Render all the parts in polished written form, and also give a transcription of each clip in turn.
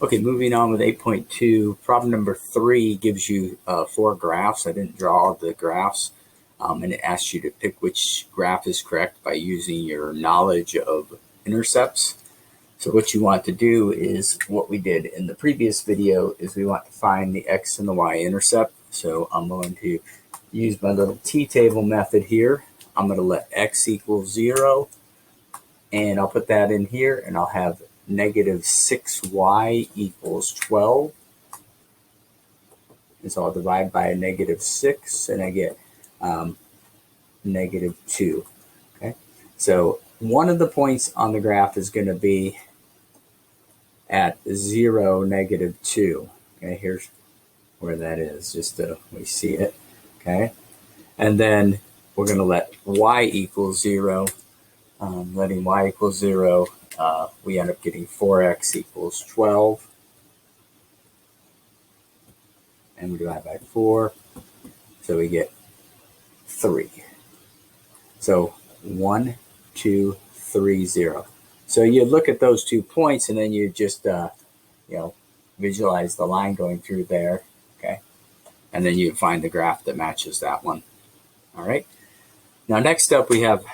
Okay, moving on with 8.2, problem number 3 gives you 4 graphs. I didn't draw the graphs, and it asks you to pick which graph is correct by using your knowledge of intercepts. So what you want to do is what we did in the previous video is we want to find the x and the y intercept. So I'm going to use my little t-table method here. I'm going to let x equal 0, and I'll put that in here, and I'll have negative 6y equals 12. And so I'll divide by a negative 6, and I get negative 2. Okay, so one of the points on the graph is going to be at 0, negative 2. Okay, here's where that is, just so we see it. Okay, and then we're going to let y equal 0. Letting y equal 0, we end up getting 4x equals 12. And we divide by 4, so we get 3. So 1, 2, 3, 0. So you look at those 2 points, and then you just visualize the line going through there, okay? And then you find the graph that matches that one. All right. Now next up we have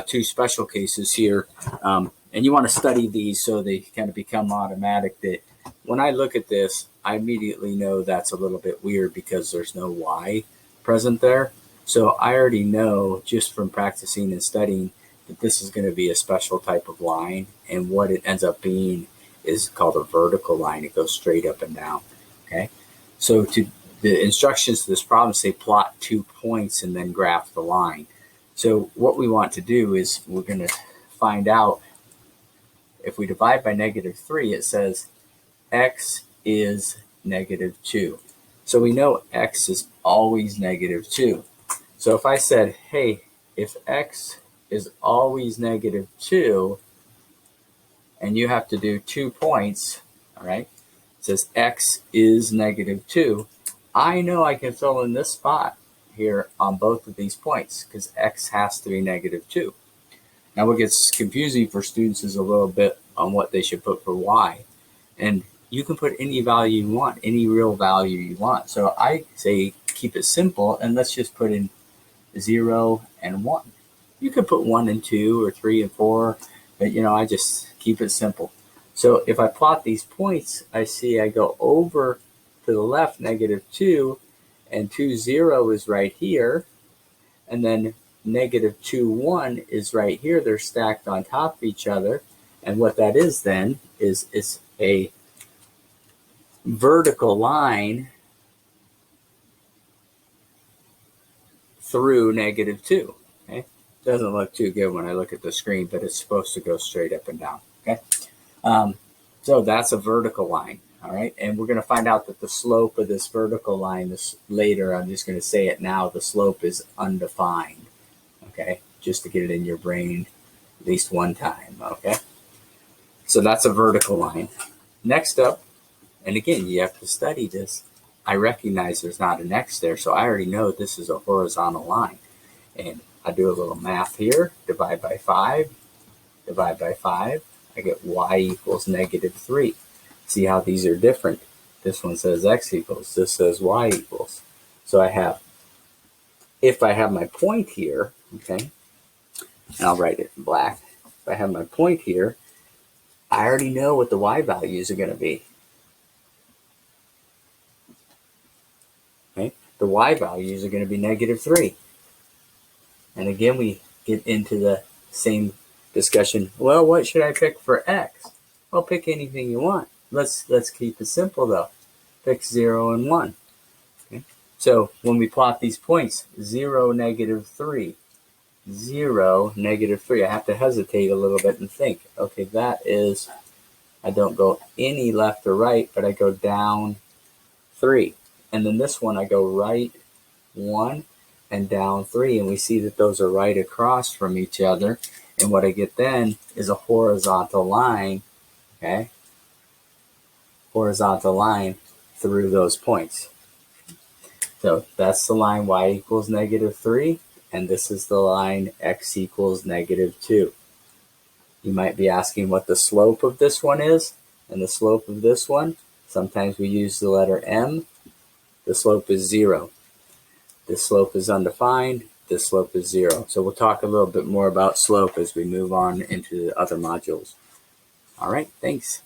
2 special cases here, and you want to study these so they kind of become automatic. That when I look at this, I immediately know that's a little bit weird because there's no y present there. So I already know just from practicing and studying that this is going to be a special type of line, and what it ends up being is called a vertical line. It goes straight up and down. Okay, so the instructions to this problem say plot 2 points and then graph the line. So what we want to do is we're going to find out if we divide by negative 3, it says x is negative 2. So we know x is always negative 2. So if I said, hey, if x is always negative 2, and you have to do 2 points, all right, it says x is negative 2, I know I can fill in this spot here on both of these points because x has to be negative 2. Now what gets confusing for students is a little bit on what they should put for y. And you can put any value you want, any real value you want. So I say keep it simple, and let's just put in 0 and 1. You could put 1 and 2 or 3 and 4, but I just keep it simple. So if I plot these points, I see I go over to the left negative 2, and 2, 0 is right here, and then negative 2, 1 is right here. They're stacked on top of each other, and what that is then is it's a vertical line through negative 2. Okay, doesn't look too good when I look at the screen, but it's supposed to go straight up and down. Okay, so that's a vertical line. All right, and we're going to find out that the slope of this vertical line this later. I'm just going to say it now. The slope is undefined. Okay, just to get it in your brain at least one time. Okay, so that's a vertical line. Next up, and again, you have to study this. I recognize there's not an x there, so I already know this is a horizontal line. And I do a little math here. Divide by 5. Divide by 5. I get y equals negative 3. See how these are different. This one says x equals. This says y equals. So I have, if I have my point here, okay, and I'll write it in black. If I have my point here, I already know what the y values are going to be. Okay, the y values are going to be negative 3. And again, we get into the same discussion. Well, what should I pick for x? Well, pick anything you want. Let's keep it simple though. Pick 0 and 1. Okay? So when we plot these points, 0, negative 3, 0, negative 3, I have to hesitate a little bit and think. Okay, that is, I don't go any left or right, but I go down 3. And then this one, I go right 1 and down 3. And we see that those are right across from each other. And what I get then is a horizontal line, okay? Horizontal line through those points. So that's the line y equals negative 3, and this is the line x equals negative 2. You might be asking what the slope of this one is. And the slope of this one, sometimes we use the letter M. The slope is 0. This slope is undefined. This slope is 0. So we'll talk a little bit more about slope as we move on into the other modules. All right, thanks.